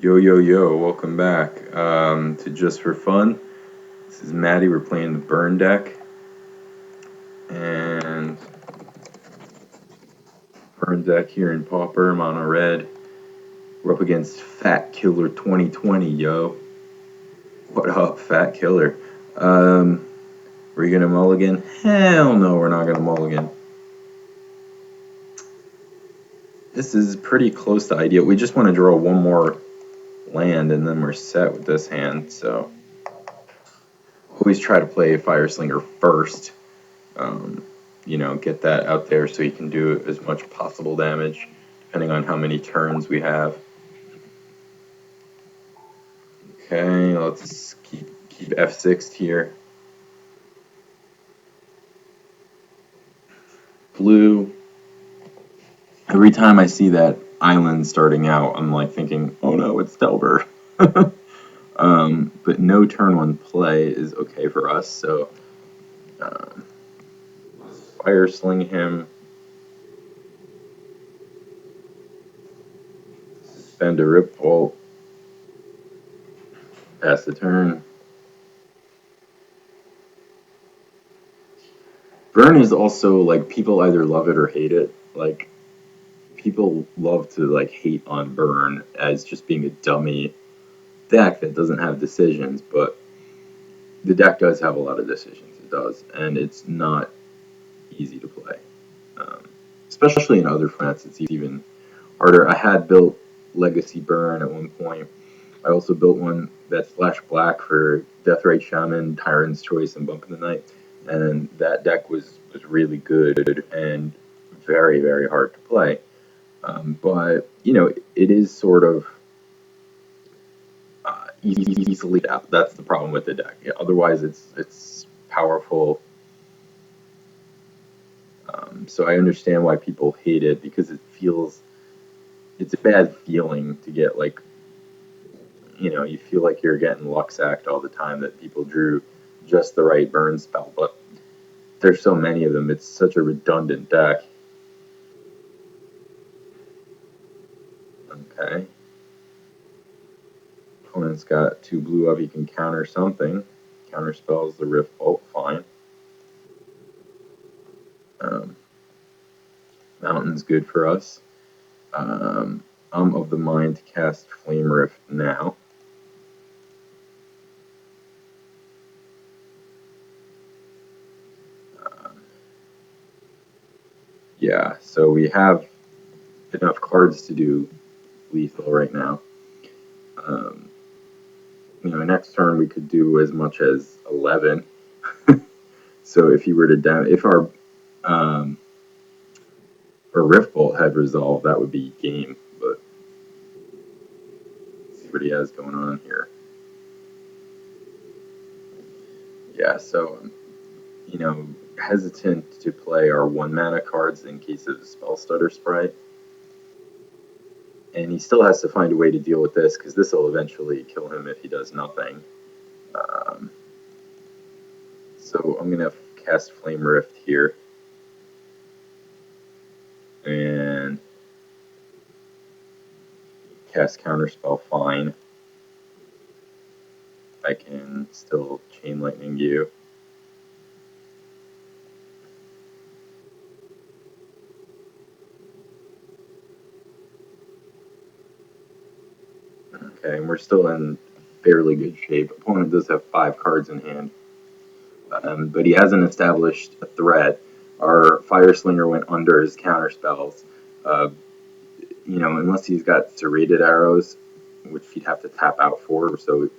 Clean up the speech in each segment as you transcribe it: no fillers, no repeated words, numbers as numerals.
Yo, yo, yo, welcome back to Just for Fun. This is Maddie. We're playing the Burn deck. And Burn deck here in Pauper, mono red. We're up against Fat Killer 2020, yo. What up, Fat Killer? We're gonna mulligan? Hell no, we're not gonna mulligan. This is pretty close to ideal. We just want to draw one more land and then we're set with this hand, so always try to play Fire Slinger first. Get that out there so you can do as much possible damage, depending on how many turns we have. Okay, let's keep F6 here. Blue. Every time I see that island starting out, I'm like thinking, oh no, it's Delver. But no turn one play is okay for us, so Fire Sling him. Spend a Rip Bolt. Pass the turn. Burn is also like people either love it or hate it. Like people love to like hate on Burn as just being a dummy deck that doesn't have decisions, but the deck does have a lot of decisions. It does, and it's not easy to play. Especially in other formats, it's even harder. I had built Legacy Burn at one point. I also built one that's Flash Black for Deathrite Shaman, Tyrant's Choice, and Bump in the Night, and that deck was really good and very, very hard to play. But it is sort of easily out. That's the problem with the deck. Yeah, otherwise, it's powerful. So I understand why people hate it because it's a bad feeling to get like you feel like you're getting luck sacked all the time that people drew just the right burn spell, but there's so many of them. It's such a redundant deck. Okay. Opponent's got 2 blue up. He can counter something. Counter spells the Rift Bolt. Fine. Mountain's good for us. I'm of the mind to cast Flame Rift now. Yeah, so we have enough cards to do lethal right now. Next turn we could do as much as 11. So if you were to if our Rift Bolt had resolved, that would be game. But let's see what he has going on here. Yeah, so hesitant to play our 1-mana cards in case of Spell Stutter Sprite. And he still has to find a way to deal with this because this will eventually kill him if he does nothing. So I'm going to cast Flame Rift here. And cast Counterspell, fine. I can still Chain Lightning you. Okay, and we're still in fairly good shape. Opponent does have 5 cards in hand. But he hasn't established a threat. Our Fire Slinger went under his counter spells. Unless he's got serrated arrows, which he'd have to tap out for. So,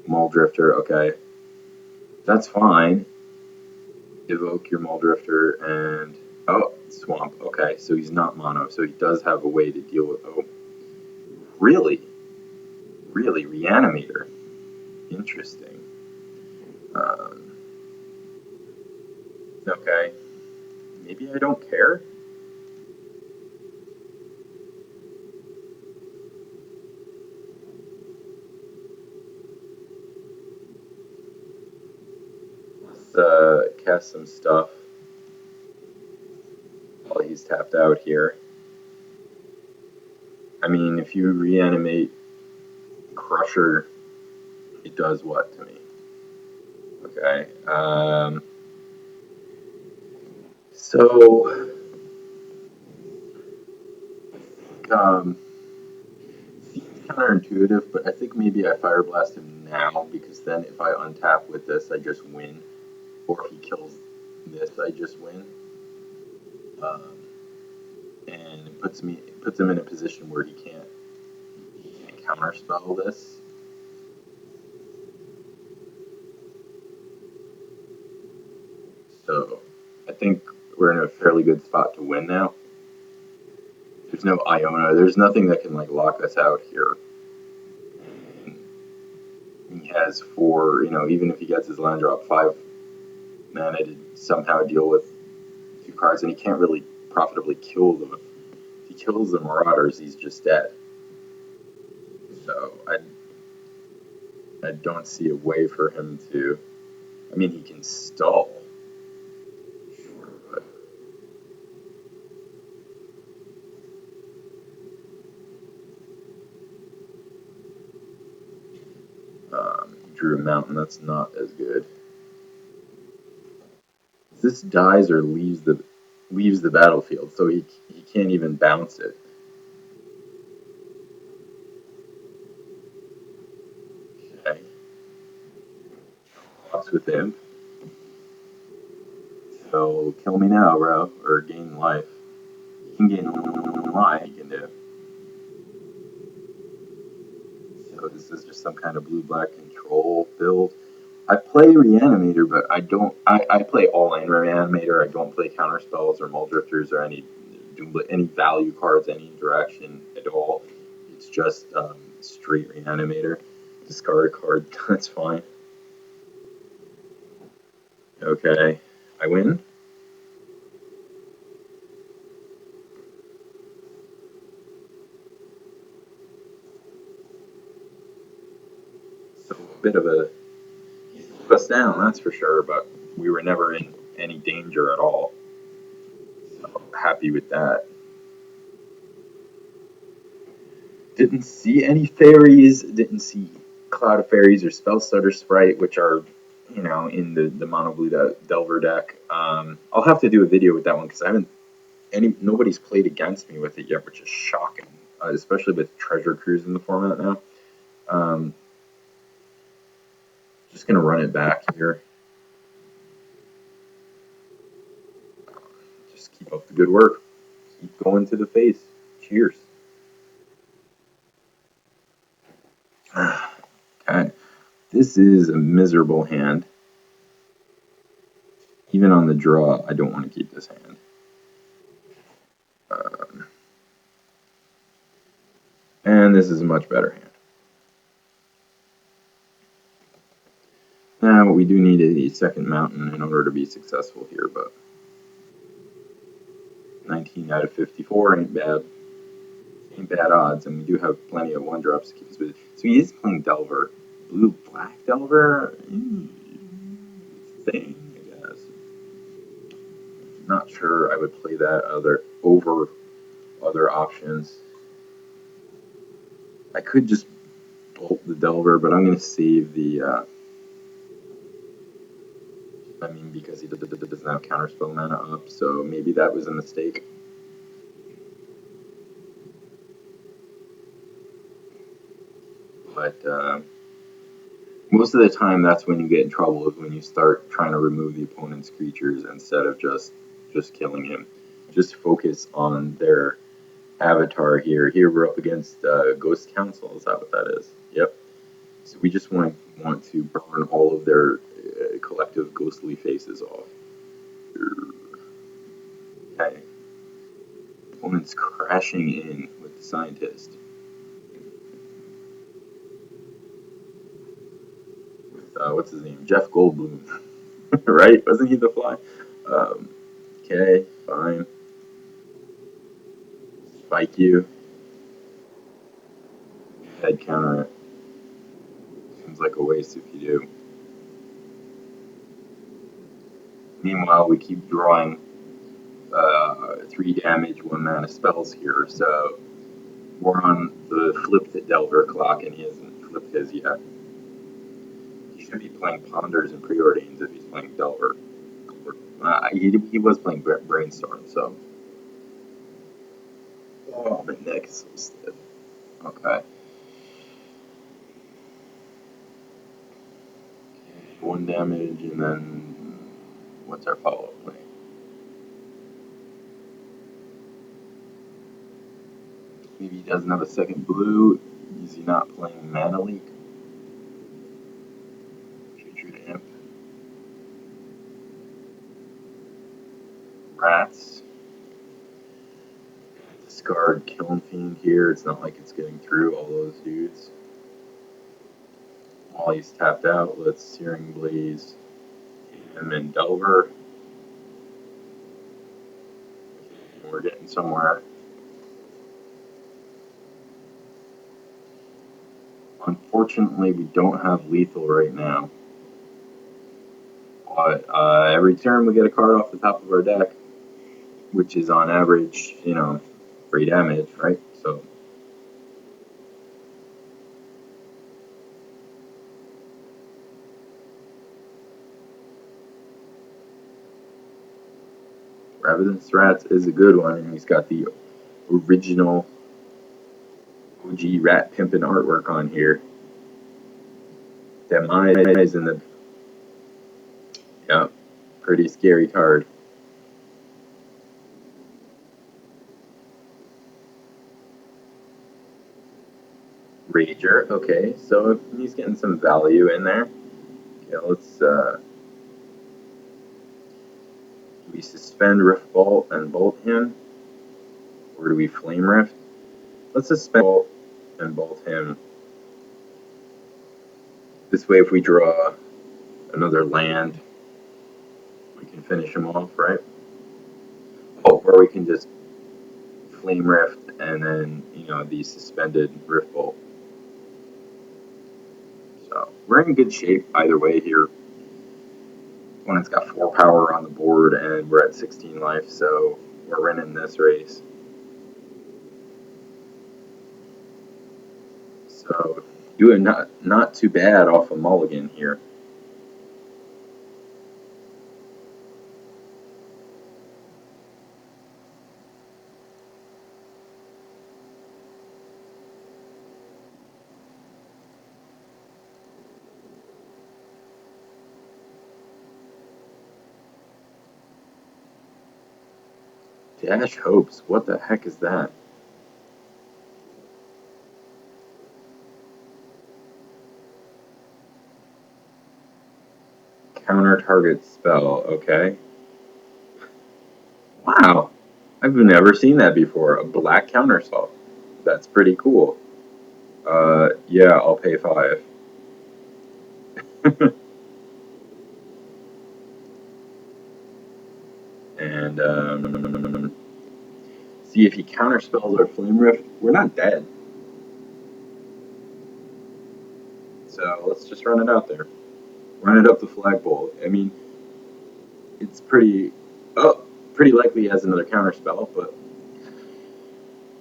Maul Drifter, okay. That's fine. Evoke your Maul Drifter and. Oh, Swamp, okay. So he's not mono. So he does have a way to deal with. Oh, really? Really? Reanimator. Interesting. Okay. Maybe I don't care. Let's cast some stuff while he's tapped out here. I mean, if you reanimate Crusher, it does what to me? Okay. So, um, seems counterintuitive, but I think maybe I Fire Blast him now because then if I untap with this, I just win. Or if he kills this, I just win. Um, and it puts him in a position where he can't counterspell this. So I think we're in a fairly good spot to win now. There's no Iona. There's nothing that can like lock us out here. He has four. Even if he gets his land drop, 5 mana to somehow deal with 2 cards, and he can't really profitably kill them. If he kills the Marauders, he's just dead. So I don't see a way for him to. I mean, he can stall, sure, but Drew a Mountain. That's not as good. This dies or leaves the battlefield, so he can't even bounce it. Okay, talks with him. So kill me now, bro, or gain life. You can gain life. You can do. So this is just some kind of blue-black control build. I play Reanimator, but I don't. I play all in Reanimator. I don't play counter spells or Mull Drifters or any value cards any direction at all. It's just straight Reanimator. Discard a card. That's fine. Okay, I win. So a bit of a put us down, that's for sure. But we were never in any danger at all. So happy with that. Didn't see any fairies. Didn't see Cloud of Fairies or Spell Stutter Sprite, which are in the mono blue Delver deck. I'll have to do a video with that one because I haven't nobody's played against me with it yet, which is shocking, especially with Treasure Cruise in the format now. Um, just gonna run it back here. Just keep up the good work. Keep going to the face. Cheers. Okay, this is a miserable hand. Even on the draw, I don't want to keep this hand. Um, and this is a much better hand. Now, we do need a second mountain in order to be successful here, but 19 out of 54 ain't bad. Ain't bad odds, and we do have plenty of 1-drops to keep us busy. So he is playing Delver. Blue-black Delver? Thing, I guess. Not sure I would play that over other options. I could just bolt the Delver, but I'm going to save the. I mean, because he doesn't have counterspell mana up, so maybe that was a mistake. But most of the time, that's when you get in trouble, is when you start trying to remove the opponent's creatures instead of just killing him. Just focus on their avatar here. Here we're up against Ghost Council. Is that what that is? Yep. So we just want to burn all of their collective ghostly faces off. Okay. Opponent's crashing in with the scientist. With what's his name? Jeff Goldblum, right? Wasn't he the Fly? Um, okay, fine. Spike you. Head counter it. Seems like a waste if you do. Meanwhile, we keep drawing 3 damage, 1 mana spells here, so We're on the flipped Delver clock, and he hasn't flipped his yet. He should be playing Ponders and Preordains if he's playing Delver. He was playing Brainstorm, so. Oh, my neck is so stiff. Okay. One damage, and then what's our follow-up play? Maybe he doesn't have a second blue. Is he not playing Mana Leak? Future Imp. Rats. Discard Killing Fiend here. It's not like it's getting through all those dudes. While he's tapped out, let's Searing Blaze him and Delver. We're getting somewhere. Unfortunately, we don't have lethal right now. But every turn we get a card off the top of our deck, which is on average, 3 damage, right? So Revenant's Rats is a good one, and he's got the original OG Rat Pimpin' artwork on here. Demise in the... Yeah, pretty scary card. Rager, okay, so he's getting some value in there. Okay, let's... do we suspend Rift Bolt and Bolt him? Or do we Flame Rift? Let's suspend Bolt and Bolt him. This way, if we draw another land, we can finish him off, right? Oh, or we can just Flame Rift and then, the suspended Rift Bolt. So we're in good shape either way here. Opponent's got 4 power on the board, and we're at 16 life, so we're winning this race. So doing not too bad off a mulligan here. Dash Hopes, what the heck is that? Counter target spell, okay. Wow, I've never seen that before. A black counter spell. That's pretty cool. Yeah, I'll pay 5. And see if he counterspells our Flame Rift. We're not dead. So let's just run it out there. Run it up the flagpole. I mean, it's pretty likely he has another counterspell, but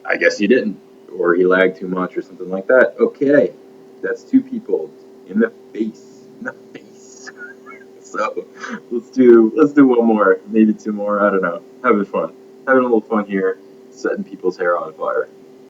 I guess he didn't. Or he lagged too much or something like that. Okay. That's 2 people in the face. In the face. So let's do one more, maybe 2 more. I don't know. Having fun. Having a little fun here, setting people's hair on fire.